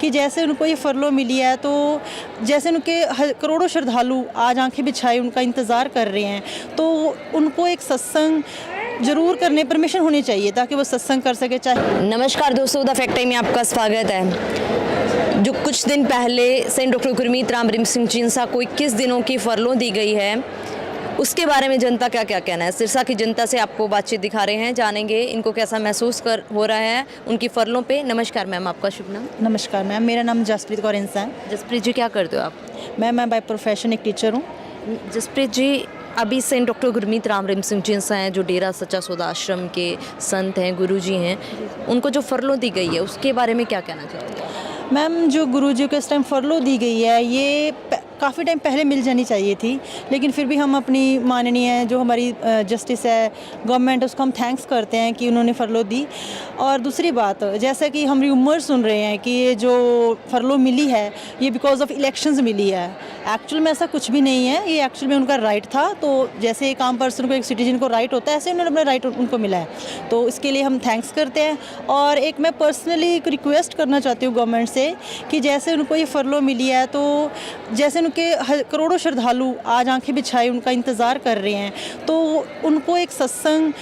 कि जैसे उनको ये फरलो मिली है, तो जैसे उनके करोड़ों श्रद्धालु आज आंखें बिछाए उनका इंतज़ार कर रहे हैं, तो उनको एक सत्संग ज़रूर करने परमिशन होनी चाहिए ताकि वो सत्संग कर सके। चाहे नमस्कार दोस्तों, द फैक्ट टाइम में आपका स्वागत है। जो कुछ दिन पहले सेंट डॉक्टर गुरमीत राम रहीम सिंह जिंसा को 21 दिनों की फरलों दी गई है, उसके बारे में जनता का क्या कहना है। सिरसा की जनता से आपको बातचीत दिखा रहे हैं, जानेंगे इनको कैसा महसूस हो रहा है उनकी फरलों पे। नमस्कार मैम, आपका शुभ नाम? नमस्कार मैम, मेरा नाम जसप्रीत कौर इंसा है। जसप्रीत जी, क्या करते हो आप? मैं बाय प्रोफेशन एक टीचर हूँ। जसप्रीत जी, अभी सेंट डॉक्टर गुरमीत राम रहीम सिंह जिंसा हैं, जो डेरा सच्चा सौदा आश्रम के संत हैं, गुरुजी हैं, उनको जो फरलों दी गई है उसके बारे में क्या कहना चाहोगे? मैम, जो गुरुजी को इस टाइम फरलो दी गई है, ये काफ़ी टाइम पहले मिल जानी चाहिए थी, लेकिन फिर भी हम अपनी माननीय जो हमारी जस्टिस है, गवर्नमेंट, उसको हम थैंक्स करते हैं कि उन्होंने फरलो दी। और दूसरी बात, जैसा कि हम र्यूमर सुन रहे हैं कि ये जो फरलो मिली है ये बिकॉज ऑफ इलेक्शंस मिली है। एक्चुअल में ऐसा कुछ भी नहीं है, ये एक्चुअल में उनका राइट था। तो जैसे एक आम पर्सन को, एक सिटीजन को राइट होता है, ऐसे उन्होंने अपना राइट उनको मिला है, तो इसके लिए हम थैंक्स करते हैं। और एक मैं पर्सनली एक रिक्वेस्ट करना चाहती हूँ गवर्नमेंट से कि जैसे उनको ये फरलो मिली है, तो जैसे उनके करोड़ों श्रद्धालु आज आंखें बिछाए उनका इंतज़ार कर रहे हैं, तो उनको एक सत्संग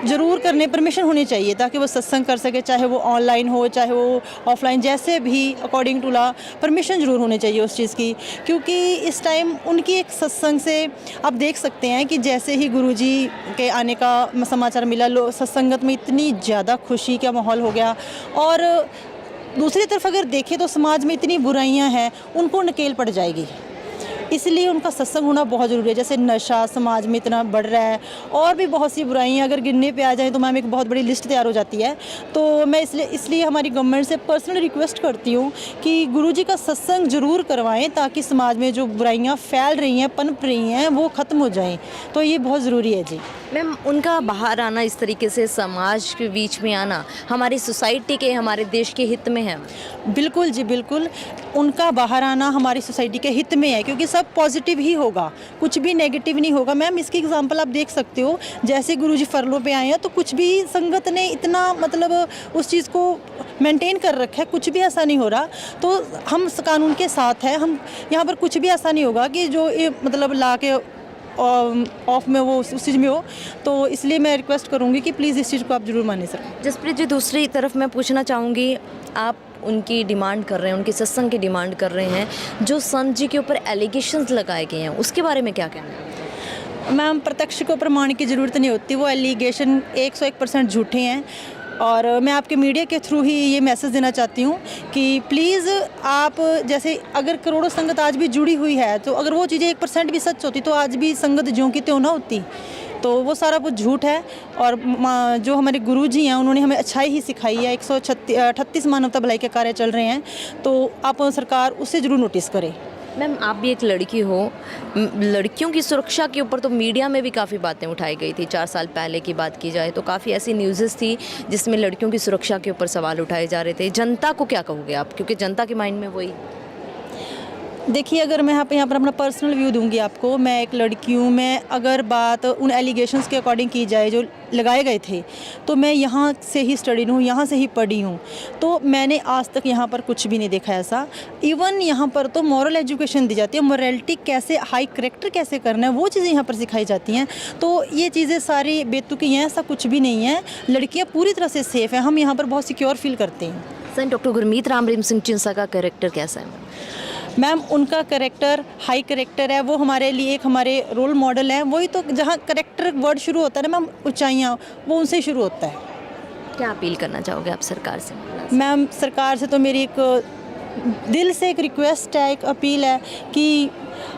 ज़रूर करने परमिशन होनी चाहिए ताकि वो सत्संग कर सके। चाहे वो ऑनलाइन हो, चाहे वो ऑफलाइन, जैसे भी अकॉर्डिंग टू लॉ परमिशन ज़रूर होनी चाहिए उस चीज़ की। क्योंकि इस टाइम उनकी एक सत्संग से आप देख सकते हैं कि जैसे ही गुरुजी के आने का समाचार मिला, सत्संगत में इतनी ज़्यादा खुशी का माहौल हो गया। और दूसरी तरफ अगर देखें तो समाज में इतनी बुराइयां हैं, उनको नकेल पड़ जाएगी, इसलिए उनका सत्संग होना बहुत ज़रूरी है। जैसे नशा समाज में इतना बढ़ रहा है, और भी बहुत सी बुराइयां अगर गिनने पे आ जाएं तो मैम एक बहुत बड़ी लिस्ट तैयार हो जाती है। तो मैं इसलिए हमारी गवर्नमेंट से पर्सनली रिक्वेस्ट करती हूँ कि गुरुजी का सत्संग ज़रूर करवाएं ताकि समाज में जो बुराइयां फैल रही हैं, पनप रही हैं, वो ख़त्म हो जाएँ। तो ये बहुत ज़रूरी है जी। मैम, उनका बाहर आना, इस तरीके से समाज के बीच में आना, हमारी सोसाइटी के, हमारे देश के हित में है? बिल्कुल जी, बिल्कुल। उनका बाहर आना हमारी सोसाइटी के हित में है, क्योंकि सब पॉजिटिव ही होगा, कुछ भी नेगेटिव नहीं होगा। मैम, इसकी एग्जांपल आप देख सकते हो, जैसे गुरुजी फरलों पे आए हैं तो कुछ भी संगत ने इतना मतलब उस चीज़ को मेंटेन कर रखा है, कुछ भी ऐसा नहीं हो रहा। तो हम कानून के साथ हैं, हम यहाँ पर कुछ भी ऐसा नहीं होगा कि जो ये मतलब ला के ऑफ में वो उस चीज़ में हो। तो इसलिए मैं रिक्वेस्ट करूँगी कि प्लीज़ इस चीज़ को आप ज़रूर मानिए सर। जसप्रीत जी, दूसरी तरफ मैं पूछना चाहूँगी, आप उनकी डिमांड कर रहे हैं, उनके सत्संग की डिमांड कर रहे हैं, जो संत जी के ऊपर एलिगेशंस लगाए गए हैं, उसके बारे में क्या कहना है? मैम, प्रत्यक्ष को प्रमाण की ज़रूरत नहीं होती, वो एलिगेशन 101% झूठे हैं। और मैं आपके मीडिया के थ्रू ही ये मैसेज देना चाहती हूँ कि प्लीज़ आप, जैसे अगर करोड़ों संगत आज भी जुड़ी हुई है, तो अगर वो चीज़ें 1% भी सच होती तो आज भी संगत ज्यों की त्यों ना होती। तो वो सारा कुछ झूठ है। और जो हमारे गुरुजी हैं, उन्होंने हमें अच्छाई ही सिखाई है। 138 मानवता भलाई के कार्य चल रहे हैं, तो आप सरकार उसे ज़रूर नोटिस करे। मैम, आप भी एक लड़की हो, लड़कियों की सुरक्षा के ऊपर तो मीडिया में भी काफ़ी बातें उठाई गई थी। 4 साल पहले की बात की जाए तो काफ़ी ऐसी न्यूज़ेस थी जिसमें लड़कियों की सुरक्षा के ऊपर सवाल उठाए जा रहे थे। जनता को क्या कहोगे आप, क्योंकि जनता के माइंड में वही। देखिए, अगर मैं यहाँ पर अपना पर्सनल व्यू दूंगी आपको, मैं एक लड़की हूँ। मैं अगर बात उन एलिगेशंस के अकॉर्डिंग की जाए जो लगाए गए थे, तो मैं यहाँ से ही स्टडी हूँ, यहाँ से ही पढ़ी हूँ, तो मैंने आज तक यहाँ पर कुछ भी नहीं देखा ऐसा। इवन यहाँ पर तो मॉरल एजुकेशन दी जाती है, मॉरलिटी कैसे, हाई करेक्टर कैसे करना है, वो चीज़ें यहाँ पर सिखाई जाती हैं। तो ये चीज़ें सारी बेतुकी हैं, ऐसा कुछ भी नहीं है। लड़कियाँ पूरी तरह से सेफ़ हैं, हम यहाँ पर बहुत सिक्योर फील करते हैं। सेंट डॉक्टर गुरमीत राम रहीम सिंह जिंसा का कैरेक्टर कैसा है? मैम, उनका करेक्टर हाई करेक्टर है, वो हमारे लिए एक हमारे रोल मॉडल हैं। वही तो, जहाँ करेक्टर वर्ड शुरू होता है ना मैम, ऊंचाइयाँ, वो उनसे शुरू होता है। क्या अपील करना चाहोगे आप सरकार से? मैम, सरकार से तो मेरी एक दिल से एक रिक्वेस्ट है, एक अपील है कि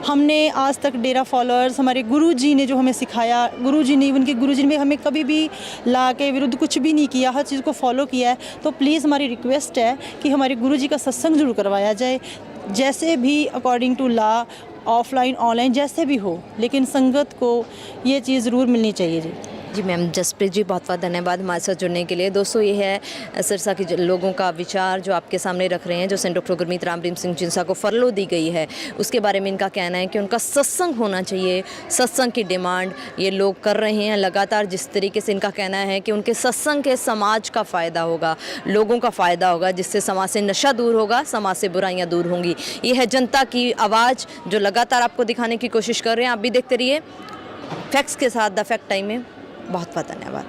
हमने आज तक डेरा फॉलोअर्स, हमारे गुरुजी ने जो हमें सिखाया, गुरुजी ने, इवन के गुरुजी ने हमें कभी भी ला के विरुद्ध कुछ भी नहीं किया, हर चीज़ को फॉलो किया है। तो प्लीज़ हमारी रिक्वेस्ट है कि हमारे गुरुजी का सत्संग जरूर करवाया जाए, जैसे भी according to law, offline online जैसे भी हो, लेकिन संगत को ये चीज़ ज़रूर मिलनी चाहिए जी। जी मैम, जसप्रीत जी बहुत बहुत धन्यवाद हमारे साथ जुड़ने के लिए। दोस्तों, ये है सिरसा के लोगों का विचार जो आपके सामने रख रहे हैं। जो सेंट डॉक्टर गुरमीत राम रहीम सिंह जिनसा को फरलो दी गई है, उसके बारे में इनका कहना है कि उनका सत्संग होना चाहिए। सत्संग की डिमांड ये लोग कर रहे हैं लगातार। जिस तरीके से इनका कहना है कि उनके सत्संग के समाज का फ़ायदा होगा, लोगों का फ़ायदा होगा, जिससे समाज से नशा दूर होगा, समाज से बुराइयाँ दूर होंगी। ये है जनता की आवाज़ जो लगातार आपको दिखाने की कोशिश कर रहे हैं। आप भी देखते रहिए फैक्ट्स के साथ द फैक्ट टाइम में। बहुत बहुत धन्यवाद।